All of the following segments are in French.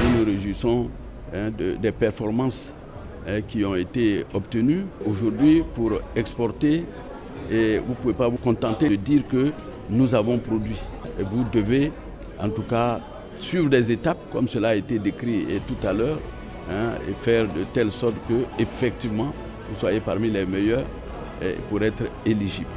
Nous nous réjouissons des performances qui ont été obtenues aujourd'hui pour exporter, et vous ne pouvez pas vous contenter de dire que nous avons produit. Et vous devez en tout cas suivre des étapes comme cela a été décrit tout à l'heure, et faire de telle sorte que effectivement vous soyez parmi les meilleurs pour être éligible.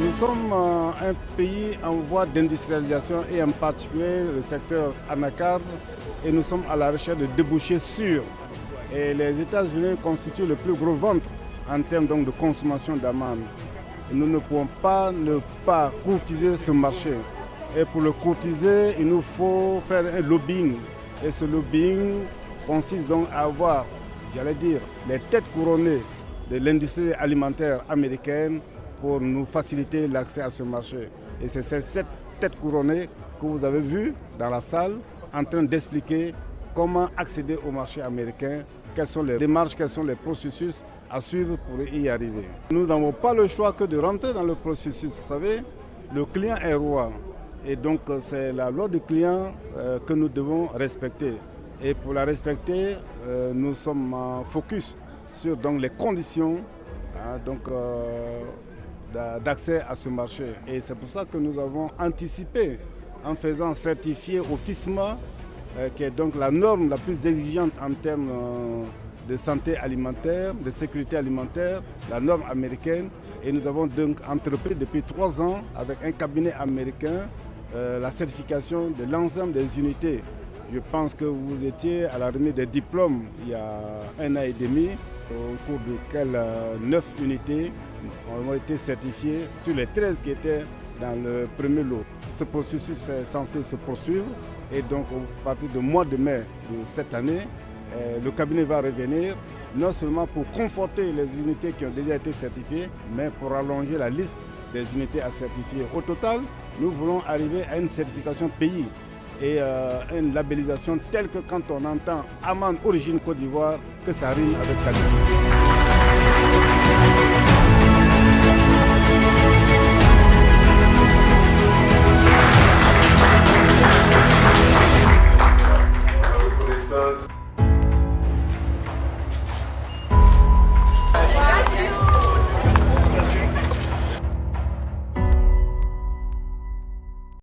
Nous sommes un pays en voie d'industrialisation et en particulier le secteur anacarde, et nous sommes à la recherche de débouchés sûrs. Et les États-Unis constituent le plus gros ventre en termes donc de consommation d'amandes. Nous ne pouvons pas ne pas courtiser ce marché. Et pour le courtiser, il nous faut faire un lobbying. Et ce lobbying consiste donc à avoir, j'allais dire, les têtes couronnées de l'industrie alimentaire américaine pour nous faciliter l'accès à ce marché. Et c'est cette tête couronnée que vous avez vue dans la salle en train d'expliquer comment accéder au marché américain, quelles sont les démarches, quels sont les processus à suivre pour y arriver. Nous n'avons pas le choix que de rentrer dans le processus. Vous savez, le client est roi. Et donc c'est la loi du client que nous devons respecter. Et pour la respecter, nous sommes focus sur donc, les conditions d'accès à ce marché. Et c'est pour ça que nous avons anticipé en faisant certifier au FISMA, qui est donc la norme la plus exigeante en termes de santé alimentaire, de sécurité alimentaire, la norme américaine. Et nous avons donc entrepris depuis 3 ans avec un cabinet américain la certification de l'ensemble des unités. Je pense que vous étiez à la remise des diplômes il y a 1 an et demi, au cours duquel 9 unités ont été certifiées sur les 13 qui étaient dans le premier lot. Ce processus est censé se poursuivre, et donc à partir du mois de mai de cette année, le cabinet va revenir non seulement pour conforter les unités qui ont déjà été certifiées, mais pour allonger la liste des unités à certifier. Au total, nous voulons arriver à une certification pays et une labellisation telle que quand on entend amande origine Côte d'Ivoire, que ça rime avec qualité. Reconnaissance